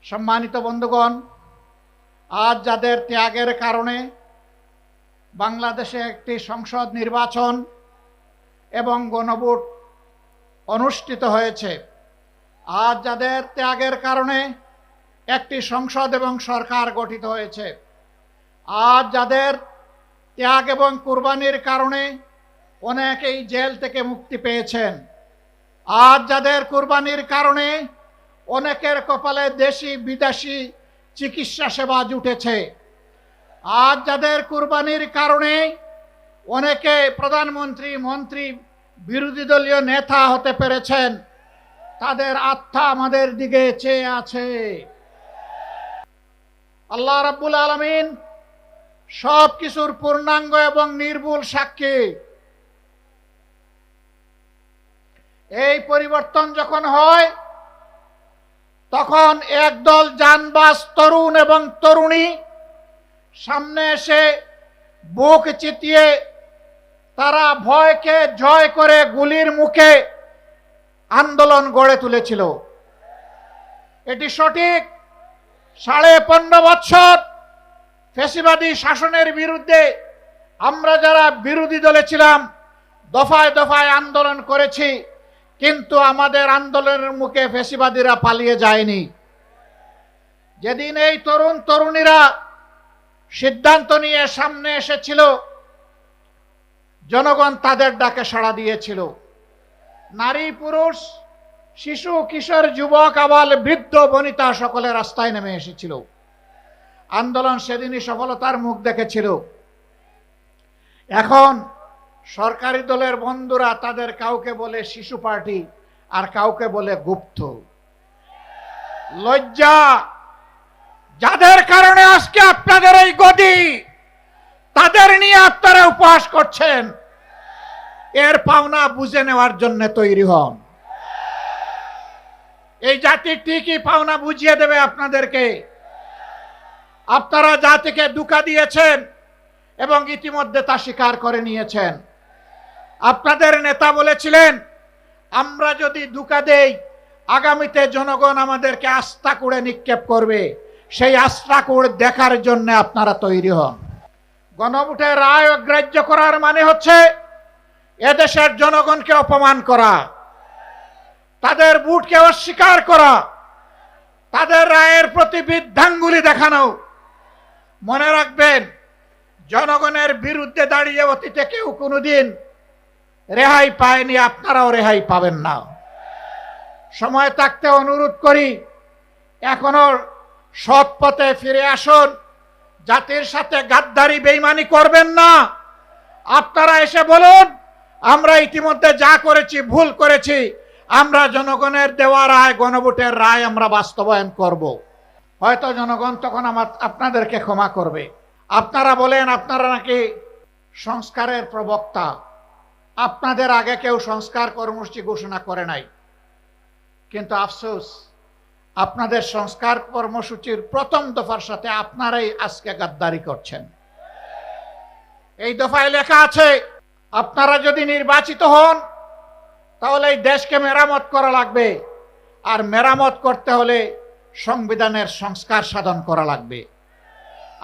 সম্মানিত বন্ধুগণ, আজ যাদের ত্যাগের কারণে বাংলাদেশে একটি সংসদ নির্বাচন এবং গণভোট অনুষ্ঠিত হয়েছে, আজ যাদের ত্যাগের কারণে একটি সংসদ এবং সরকার গঠিত হয়েছে, আজ যাদের ত্যাগ এবং কুরবানির কারণে অনেকেই জেল থেকে মুক্তি পেয়েছেন, আজ যাদের কুরবানির কারণে অনেকের কপালে দেশি বিদেশি চিকিৎসা সেবা জুটেছে, আজ যাদের কুরবানির কারণে অনেকে প্রধানমন্ত্রী, মন্ত্রী, বিরোধী দলীয় নেতা হতে পেরেছেন, তাদের আত্মা আমাদের দিকে চেয়ে আছে। আল্লাহ রাব্বুল আলামিন সব কিছুর পূর্ণাঙ্গ এবং নির্ভুল সাক্ষী। এই পরিবর্তন যখন হয়, তখন একদল জানবাজ তরুণ এবং তরুণী সামনে এসে বুক চিতিয়ে তারা ভয়কে জয় করে গুলির মুখে আন্দোলন গড়ে তুলেছিল। এটি সঠিক। 15.5 বছর ফ্যাসিবাদী শাসনের বিরুদ্ধে আমরা যারা বিরোধী দলে ছিলাম দফায় দফায় আন্দোলন করেছি, কিন্তু আমাদের আন্দোলনের মুখে ফ্যাসিবাদীরা পালিয়ে যায়নি। যেদিন এই তরুণ তরুণীরা সিদ্ধান্ত নিয়ে সামনে এসেছিল, জনগণ তাদের ডাকে সাড়া দিয়েছিল। নারী, পুরুষ, শিশু, কিশোর, যুবক, আবাল, বৃদ্ধ, বনিতা সকলে রাস্তায় নেমে এসেছিল। আন্দোলন সেদিনই সফলতার মুখ দেখেছিল। এখন সরকারি দলের বন্ধুরা তাদের কাউকে বলে শিশু পার্টি আর কাউকে বলে গুপ্ত। লজ্জা! যাদের কারণে আজকে আপনাদের এই গদি, তাদের নিয়ে আপনারা উপহাস করছেন। এর পাওনা বুঝে নেওয়ার জন্য তৈরি হন। এই জাতি ঠিকই পাওনা বুঝিয়ে দেবে আপনাদেরকে। আপনারা জাতিকে ধোঁকা দিয়েছেন এবং ইতিমধ্যে তা স্বীকার করে নিয়েছেন। আপনাদের নেতা বলেছিলেন, আমরা যদি ধোঁকা দেই আগামীতে জনগণ আমাদেরকে আস্থা করে নিক্ষেপ করবে। সেই আস্থা করে দেখার জন্য আপনারা তৈরি হন। গণভোটের রায় অগ্রাহ্য করার মানে হচ্ছে এদেশের জনগণকে অপমান করা, তাদের ভোটকে অস্বীকার করা, তাদের রায়ের প্রতি বৃদ্ধাঙ্গুলি দেখানো। মনে রাখবেন, জনগণের বিরুদ্ধে দাঁড়িয়ে অতীতে কেউ কোনোদিন রেহাই পায়নি, আপনারাও রেহাই পাবেন না। সময় থাকতে অনুরোধ করি, এখনো সৎ পথে ফিরে আসুন। জাতির সাথে গাদ্দারি বেঈমানি করবেন না। আপনারা এসে বলুন, আমরা ইতিমধ্যে যা করেছি ভুল করেছি, আমরা জনগণের দেওয়া রায়, গণভোটের রায় আমরা বাস্তবায়ন করব। হয়তো জনগণ তখন আপনাদেরকে ক্ষমা করবে। আপনারা বলেন আপনারা নাকি সংস্কারের প্রবক্তা। আপনাদের আগে কেউ সংস্কার কর্মসূচি ঘোষণা করে নাই, কিন্তু আফসোস, আপনাদের সংস্কার কর্মসূচির প্রথম দফার সাথে আপনারাই আজকে গাদ্দারি করছেন। এই দফায় লেখা আছে, আপনারা যদি নির্বাচিত হন তাহলে এই দেশকে মেরামত করা লাগবে, আর মেরামত করতে হলে সংবিধানের সংস্কার সাধন করা লাগবে।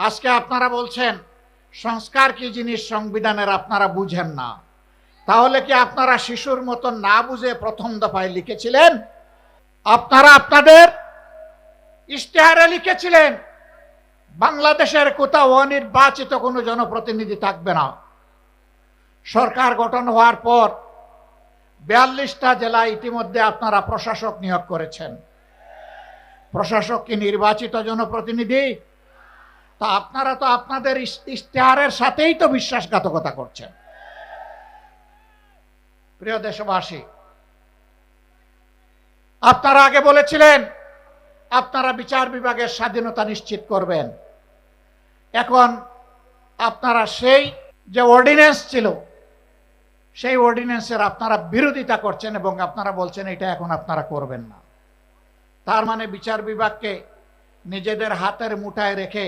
আজকে আপনারা বলছেন সংস্কার কি জিনিস সংবিধানের আপনারা বুঝেন না। তাহলে কি আপনারা শিশুর মতো না বুঝে প্রথম দফায় লিখেছিলেন? আপনারা আপনাদের ইশতেহারে লিখেছিলেন বাংলাদেশের কোথাও অনির্বাচিত কোনো জনপ্রতিনিধি থাকবে না। সরকার গঠন হওয়ার পর 42টা জেলায় ইতিমধ্যে আপনারা প্রশাসক নিয়োগ করেছেন। প্রশাসক কি নির্বাচিত জনপ্রতিনিধি? তা আপনারা তো আপনাদের ইশতেহারের সাথেই তো বিশ্বাসঘাতকতা করছেন। প্রিয় দেশবাসী, আপনারা আগে বলেছিলেন আপনারা বিচার বিভাগের স্বাধীনতা নিশ্চিত করবেন। এখন আপনারা সেই যে অর্ডিন্যান্স ছিল, সেই অর্ডিন্যান্সের আপনারা বিরোধিতা করছেন এবং আপনারা বলছেন এটা এখন আপনারা করবেন না। তার মানে বিচার বিভাগকে নিজেদের হাতের মুঠায় রেখে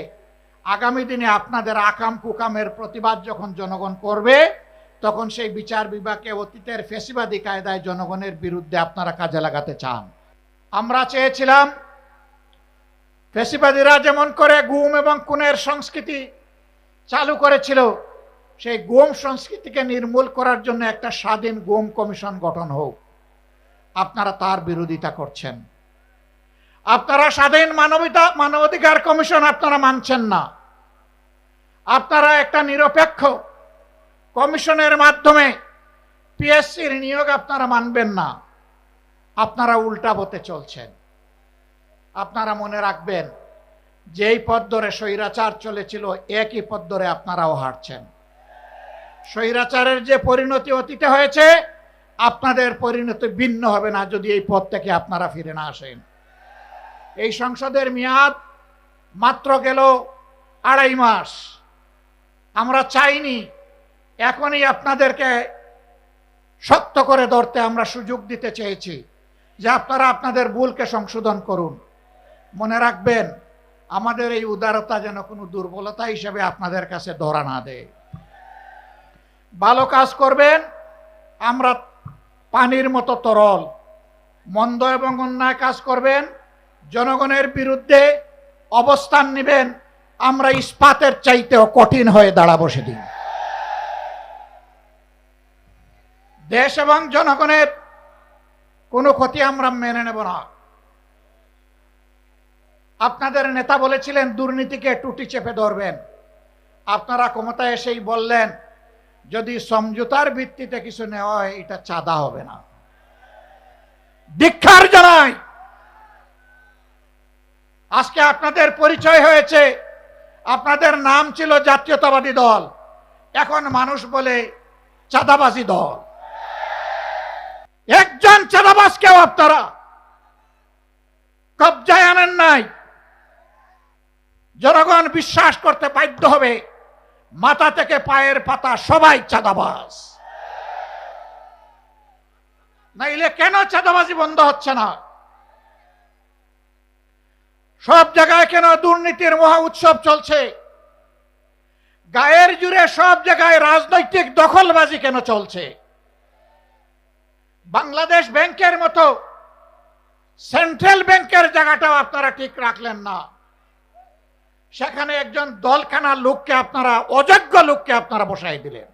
আগামী দিনে আপনাদের আকাম কুকামের প্রতিবাদ যখন জনগণ করবে, তখন সেই বিচার বিভাগকে অতীতের ফ্যাসিবাদী কায়দায় জনগণের বিরুদ্ধে আপনারা কাজে লাগাতে চান। আমরা চেয়েছিলাম ফ্যাসিবাদীরা যেমন করে গুম এবং খুনের সংস্কৃতি চালু করেছিল, সেই গুম সংস্কৃতিকে নির্মূল করার জন্য একটা স্বাধীন গুম কমিশন গঠন হোক। আপনারা তার বিরোধিতা করছেন। আপনারা স্বাধীন মানবাধিকার কমিশন আপনারা মানছেন না। আপনারা একটা নিরপেক্ষ কমিশনের মাধ্যমে পিএসসির নিয়োগ আপনারা মানবেন না। আপনারা উল্টা পথে চলছেন। আপনারা মনে রাখবেন, যেই পথ ধরে স্বৈরাচার চলেছিল একই পথ ধরে আপনারাও হাঁটছেন। স্বৈরাচারের যে পরিণতি অতীতে হয়েছে, আপনাদের পরিণতি ভিন্ন হবে না যদি এই পথ থেকে আপনারা ফিরে না আসেন। এই সংসদের মেয়াদ মাত্র গেল 2.5 মাস। আমরা চাইনি, এখনই আপনাদেরকে শক্ত করে ধরতে আমরা সুযোগ দিতে চেয়েছি যে আপনারা আপনাদের ভুলকে সংশোধন করুন। মনে রাখবেন, আমাদের এই উদারতা যেন কোনো দুর্বলতা হিসেবে আপনাদের কাছে ধরা না দেয়। ভালো কাজ করবেন, আমরা পানির মতো তরল। মন্দ এবং অন্যায় কাজ করবেন, জনগণের বিরুদ্ধে অবস্থান নেবেন, আমরা ইস্পাতের চাইতেও কঠিন হয়ে দাঁড়াবো সেদিন। দেশ এবং জনগণের কোনো ক্ষতি আমরা মেনে নেব না। আপনাদের নেতা বলেছিলেন দুর্নীতিকে টুটি চেপে ধরবেন। আপনারা ক্ষমতায় এসেই বললেন যদি সমঝোতার ভিত্তিতে কিছু নেওয়া হয় এটা চাঁদা হবে না। ধিক্কার জানাই। আজকে আপনাদের পরিচয় হয়েছে, আপনাদের নাম ছিল জাতীয়তাবাদী দল, এখন মানুষ বলে চাঁদাবাজি দল। একজন চাঁদাবাজকেও আপনারা কবজায় আনেন নাই। জনগণ বিশ্বাস করতে বাধ্য হবে মাথা থেকে পায়ের পাতা সবাই চাঁদাবাজ। নাইলে কেন চাঁদাবাজি বন্ধ হচ্ছে না? সব জায়গায় কেন দুর্নীতির মহা উৎসব চলছে? গায়ের জুড়ে সব জায়গায় রাজনৈতিক দখলবাজি কেন চলছে? বাংলাদেশ ব্যাংকের মতো সেন্ট্রাল ব্যাংকের জায়গাটাও আপনারা ঠিক রাখলেন না। সেখানে একজন দলখানা লোককে আপনারা, অযোগ্য লোককে আপনারা বসাই দিলেন।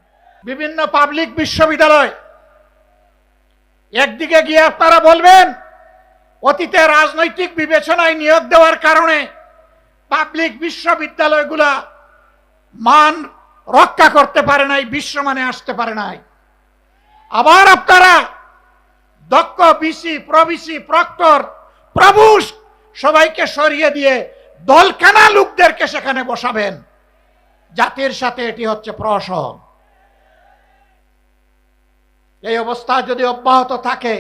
বিভিন্ন পাবলিক বিশ্ববিদ্যালয়, একদিকে গিয়ে আপনারা বলবেন অতীতে রাজনৈতিক বিবেচনায় নিয়োগ দেওয়ার কারণে পাবলিক বিশ্ববিদ্যালয়গুলা মান রক্ষা করতে পারে নাই, বিশ্বমানে আসতে পারে নাই। আবার আপনারা দক্ষ বিসি, প্রবিসি, প্রক্টর, প্রভুষ সবাইকে সরিয়ে দিয়ে দলখানা লোকদেরকে সেখানে বসাবেন। জাতির সাথে এটি হচ্ছে প্রহসন। এই অবস্থা যদি অব্যাহত থাকে,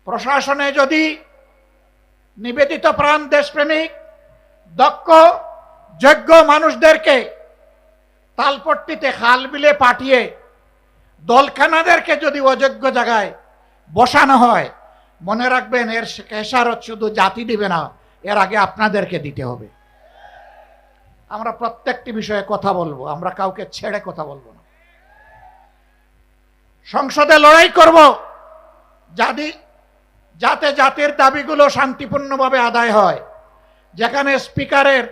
প্রশাসনে যদি নিবেদিত প্রাণ দেশপ্রেমিক দক্ষ যোগ্য মানুষদেরকে তালপট্টিতে খাল বিলে পাঠিয়ে দলখানাদেরকে যদি অযোগ্য জায়গায় বসানো হয়, মনে রাখবেন এর খেসারত শুধু জাতি দিবে না, এর আগে আপনাদেরকে দিতে হবে। আমরা প্রত্যেকটি বিষয়ে কথা বলবো, আমরা কাউকে ছেড়ে কথা বলবো না। সংসদে লড়াই করব যাতে জাতির দাবিগুলো শান্তিপূর্ণভাবে আদায় হয়। যেখানে স্পিকারের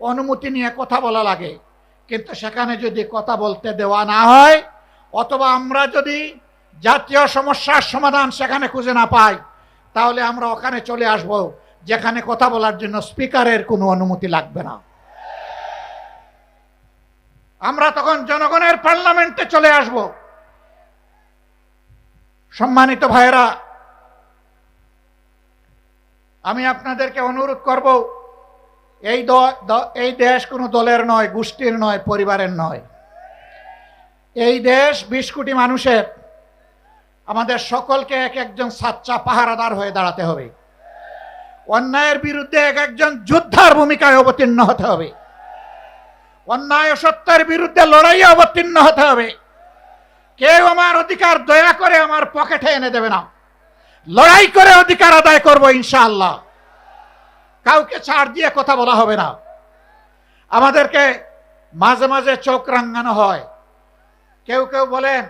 অনুমতি নিয়ে কথা বলা লাগে, কিন্তু সেখানে যদি কথা বলতে দেওয়া না হয়, অথবা আমরা যদি জাতীয় সমস্যার সমাধান সেখানে খুঁজে না পাই, তাহলে আমরা ওখানে চলে আসব যেখানে কথা বলার জন্য স্পিকারের কোনো অনুমতি লাগবে না। আমরা তখন জনগণের পার্লামেন্টে চলে আসব। সম্মানিত ভাইয়েরা, আমি আপনাদেরকে অনুরোধ করব, এই দেশ কোনো দলের নয়, গোষ্ঠীর নয়, পরিবারের নয়। এই দেশ 20 কোটি মানুষের। আমাদের সকলকে এক একজন সাচ্চা পাহারাদার হয়ে দাঁড়াতে হবে। অন্যায়ের বিরুদ্ধে এক একজন যোদ্ধার ভূমিকায় অবতীর্ণ হতে হবে। অন্যায় ও সত্যের বিরুদ্ধে লড়াইয়ে অবতীর্ণ হতে হবে। কেউ আমার অধিকার দয়া করে আমার পকেটে এনে দেবে না। লড়াই করে অধিকার আদায় করব ইনশাআল্লাহ। কাউকে ছাড় দিয়ে কথা বলা হবে না। আমাদেরকে মাঝে মাঝে চোখ রাঙানো হয়। কেউ কেউ বলেন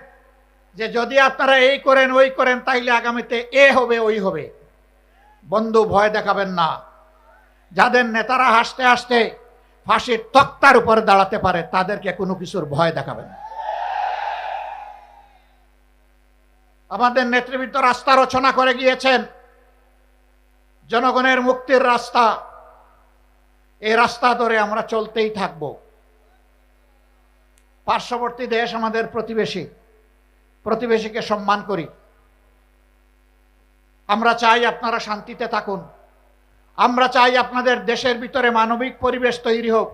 যে যদি আপনারা এই করেন ওই করেন তাইলে আগামীতে এ হবে ওই হবে। বন্ধু, ভয় দেখাবেন না। যাদের নেতারা হাসতে হাসতে ফাঁসির তক্তার উপরে দাঁড়াতে পারে, তাদেরকে কোনো কিছুর ভয় দেখাবেন না। আমাদের নেতৃবৃন্দ রাস্তা রচনা করে গিয়েছেন, জনগণের মুক্তির রাস্তা। এই রাস্তা ধরে আমরা চলতেই থাকব। পার্শ্ববর্তী দেশ আমাদের প্রতিবেশী, প্রতিবেশীকে সম্মান করি। আমরা চাই আপনারা শান্তিতে থাকুন। আমরা চাই আপনাদের দেশের ভিতরে মানবিক পরিবেশ তৈরি হোক।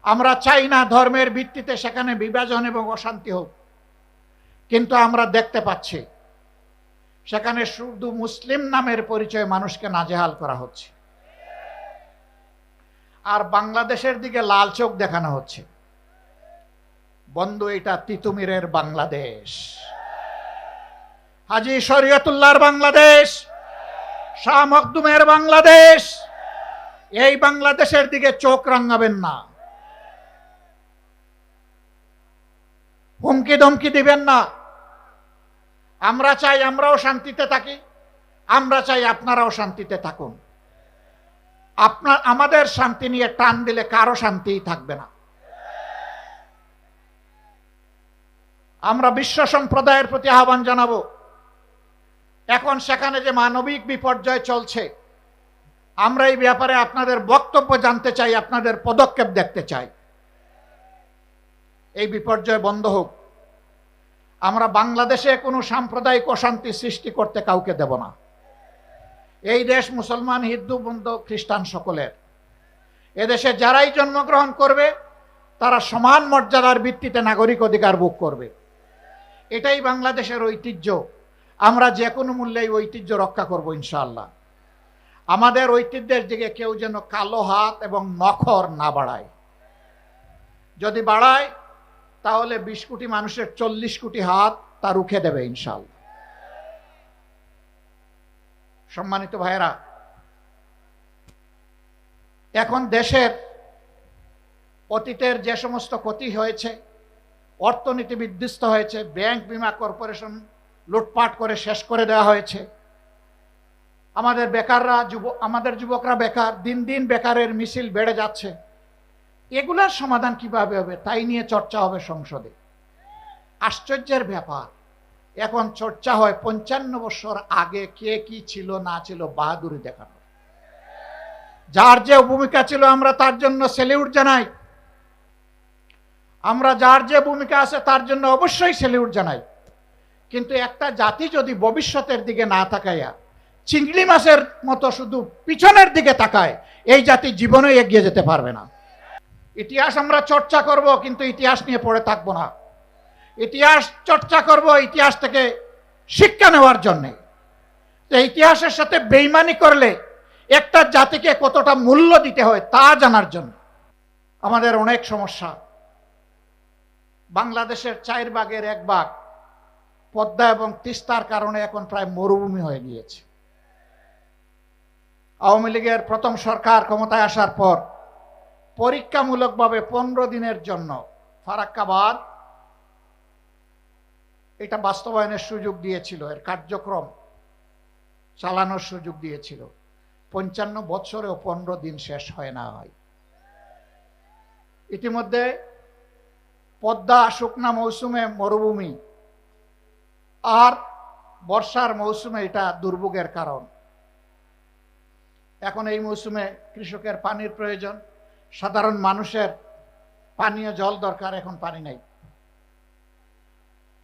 আমরা চাই না ধর্মের ভিত্তিতে সেখানে বিভাজন এবং অশান্তি হোক। কিন্তু আমরা দেখতে পাচ্ছি সেখানে শুধু মুসলিম নামের পরিচয়ে মানুষকে নাজেহাল করা হচ্ছে, আর বাংলাদেশের দিকে লাল চোখ দেখানো হচ্ছে। বন্ধু, এটা তিতুমিরের বাংলাদেশ, হাজী শরীয়তুল্লাহর বাংলাদেশ, শাহ মখদুমের বাংলাদেশ। এই বাংলাদেশের দিকে চোখ রাঙাবেন না, হুমকি ধমকি দিবেন না। আমরা চাই আমরাও শান্তিতে থাকি, আমরা চাই আপনারাও শান্তিতে থাকুন। আমাদের শান্তি নিয়ে টান দিলে কারো শান্তিই থাকবে না। আমরা বিশ্ব সম্প্রদায়ের প্রতি আহ্বান জানাবো, এখন সেখানে যে মানবিক বিপর্যয় চলছে, আমরা এই ব্যাপারে আপনাদের বক্তব্য জানতে চাই, আপনাদের পদক্ষেপ দেখতে চাই। এই বিপর্যয় বন্ধ হোক। আমরা বাংলাদেশে কোনো সাম্প্রদায়িক অশান্তি সৃষ্টি করতে কাউকে দেব না। এই দেশ মুসলমান, হিন্দু, বৌদ্ধ, খ্রিস্টান সকলের। এদেশে যারাই জন্মগ্রহণ করবে তারা সমান মর্যাদার ভিত্তিতে নাগরিক অধিকার ভোগ করবে। এটাই বাংলাদেশের ঐতিহ্য। আমরা যে কোনো মূল্যে এই ঐতিহ্য রক্ষা করব ইনশাআল্লাহ। আমাদের ঐতিহ্যের দিকে কেউ যেন কালো হাত এবং নখর না বাড়ায়। যদি বাড়ায় তাহলে 20 কোটি মানুষের 40 কোটি হাত তা রুখে দেবে ইনশাআল্লাহ। সম্মানিত ভাইয়েরা, এখন দেশের অতীতের যে সমস্ত ক্ষতি হয়েছে, অর্থনীতি বিধ্বস্ত হয়েছে, ব্যাংক, বিমা, কর্পোরেশন লুটপাট করে শেষ করে দেওয়া হয়েছে। আমাদের যুবকরা বেকার, দিন দিন বেকারের মিছিল বেড়ে যাচ্ছে। এগুলার সমাধান কিভাবে হবে তাই নিয়ে চর্চা হবে সংসদে। আশ্চর্যের ব্যাপার, এখন চর্চা হয় 55 বছর আগে কে কি ছিল না ছিল বাহাদুরি দেখানো। যার যে ভূমিকা ছিল আমরা তার জন্য সেলিউট জানাই। আমরা যার যে ভূমিকা আছে তার জন্য অবশ্যই সেলিউট জানাই। কিন্তু একটা জাতি যদি ভবিষ্যতের দিকে না তাকায়া চিংড়ি মাছের মতো শুধু পিছনের দিকে তাকায়, এই জাতি জীবনে এগিয়ে যেতে পারবে না। ইতিহাস আমরা চর্চা করব, কিন্তু ইতিহাস নিয়ে পড়ে থাকবো না। ইতিহাস চর্চা করব ইতিহাস থেকে শিক্ষা নেওয়ার জন্যে। ইতিহাসের সাথে বেইমানি করলে একটা জাতিকে কতটা মূল্য দিতে হয় তা জানার জন্য। আমাদের অনেক সমস্যা। বাংলাদেশের 4 ভাগের 1 ভাগ পদ্মা এবং তিস্তার কারণে এখন প্রায় মরুভূমি হয়ে গিয়েছে। আওয়ামী লীগের প্রথম সরকার ক্ষমতায় আসার পর পরীক্ষামূলকভাবে 15 দিনের জন্য ফারাক্কা বাঁধ এটা বাস্তবায়নের সুযোগ দিয়েছিল, এর কার্যক্রম চালানোর সুযোগ দিয়েছিল। 55 বছরেও 15 দিন শেষ হয় না। ইতিমধ্যে পদ্মা শুকনা মৌসুমে মরুভূমি, আর বর্ষার মৌসুমে এটা দুর্ভোগের কারণ। এখন এই মৌসুমে কৃষকের পানির প্রয়োজন, সাধারণ মানুষের পানীয় জল দরকার, এখন পানি নাই।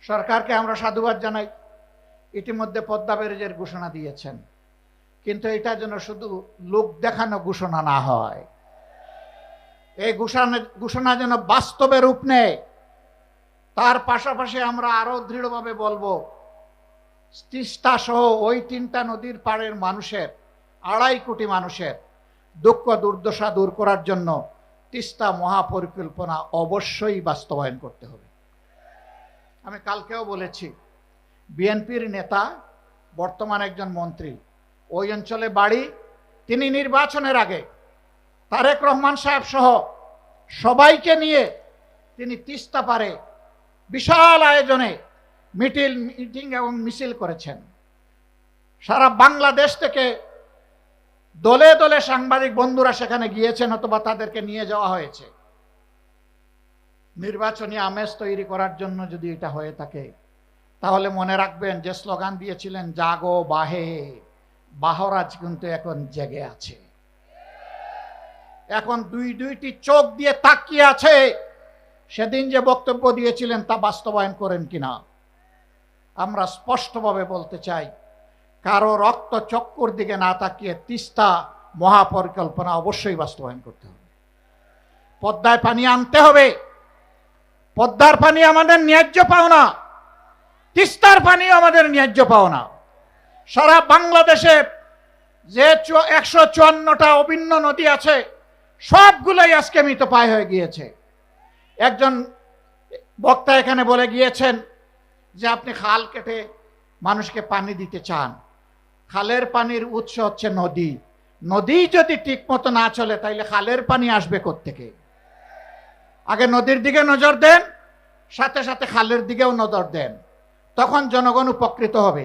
সরকারকে আমরা সাধুবাদ জানাই, ইতিমধ্যে পদ্মা ব্যারেজের ঘোষণা দিয়েছেন। কিন্তু এটা যেন শুধু লোক দেখানো ঘোষণা না হয়, এই ঘোষণা যেন বাস্তবে রূপ নেয়। তার পাশাপাশি আমরা আরো দৃঢ়ভাবে বলবো, তিস্তা সহ ওই 3টা নদীর পাড়ের মানুষের, 2.5 কোটি মানুষের দুঃখ দুর্দশা দূর করার জন্য তিস্তা মহাপরিকল্পনা অবশ্যই বাস্তবায়ন করতে হবে। আমি কালকেও বলেছি, বিএনপির নেতা, বর্তমান একজন মন্ত্রী, ওই অঞ্চলে বাড়ি, তিনি নির্বাচনের আগে তারেক রহমান সাহেব সহ সবাইকে নিয়ে তিনি তিস্তা পারে বিশাল আয়োজনে মিটিং এবং মিছিল করেছেন। সারা বাংলাদেশ থেকে দলে দলে সাংবাদিক বন্ধুরা সেখানে গিয়েছেন অথবা তাদেরকে নিয়ে যাওয়া হয়েছে। নির্বাচনী আমেজ তৈরি করার জন্য যদি এটা হয়ে থাকে, তাহলে মনে রাখবেন যে স্লোগান দিয়েছিলেন জাগো বাহে, বাহরাজ কিন্তু এখন জেগে আছে, এখন দুইটি চোখ দিয়ে তাকিয়ে আছে। সেদিন যে বক্তব্য দিয়েছিলেন তা বাস্তবায়ন করেন কিনা। আমরা স্পষ্টভাবে বলতে চাই, কারো রক্ত চক্কর দিকে না তাকিয়ে তিস্তা মহাপরিকল্পনা অবশ্যই বাস্তবায়ন করতে হবে। পদ্মায় পানি আনতে হবে। পদ্মার পানি আমাদের ন্যায্য পাওনা, তিস্তার পানি আমাদের ন্যায্য পাওনা। সারা বাংলাদেশে যে 154টা অভিন্ন নদী আছে সবগুলোই আজকে মৃতপ্রায় হয়ে গিয়েছে। একজন বক্তা এখানে বলে গিয়েছেন যে আপনি খাল কেটে মানুষকে পানি দিতে চান, খালের পানির উৎস হচ্ছে নদী। নদী যদি ঠিক মতো না চলে তাইলে খালের পানি আসবে কোত্থেকে? আগে নদীর দিকে নজর দেন, সাথে সাথে খালের দিকেও নজর দেন, তখন জনগণ উপকৃত হবে।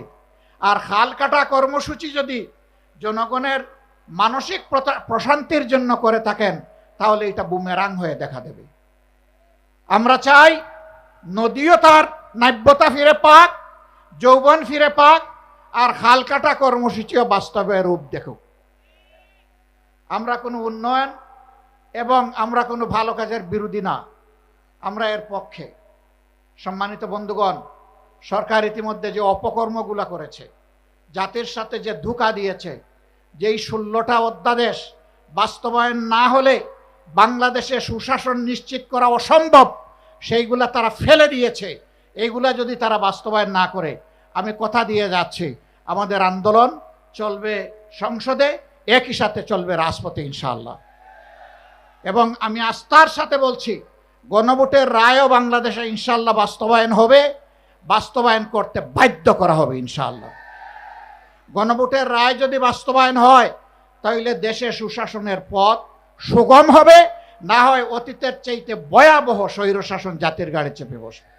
আর খাল কাটা কর্মসূচি যদি জনগণের মানসিক প্রশান্তির জন্য করে থাকেন, তাহলে এটা বুমেরাং হয়ে দেখা দেবে। আমরা চাই নদীও তার নাব্যতা ফিরে পাক, যৌবন ফিরে পাক, আর খাল কাটা কর্মসূচিও বাস্তবে রূপ দেখুক। আমরা কোনো উন্নয়ন এবং আমরা কোনো ভালো কাজের বিরোধী না, আমরা এর পক্ষে। সম্মানিত বন্ধুগণ, সরকার ইতিমধ্যে যে অপকর্মগুলো করেছে, জাতির সাথে যে ধোঁকা দিয়েছে, যেই 16টা অধ্যাদেশ বাস্তবায়ন না হলে বাংলাদেশে সুশাসন নিশ্চিত করা অসম্ভব, সেইগুলা তারা ফেলে দিয়েছে। এইগুলা যদি তারা বাস্তবায়ন না করে, আমি কথা দিয়ে যাচ্ছি, আমাদের আন্দোলন চলবে সংসদে, একই সাথে চলবে রাজপথে ইনশাআল্লাহ। এবং আমি আস্থার সাথে বলছি, গণভোটের রায়ও বাংলাদেশে ইনশাআল্লাহ বাস্তবায়ন হবে, বাস্তবায়ন করতে বাধ্য করা হবে ইনশাআল্লাহ। গণভোটের রায় যদি বাস্তবায়ন হয়, তাহলে দেশে সুশাসনের পথ সুগম হবে, না হয় অতীতের চাইতে ভয়াবহ স্বৈরশাসন জাতির গাড়ি চেপে বসবে।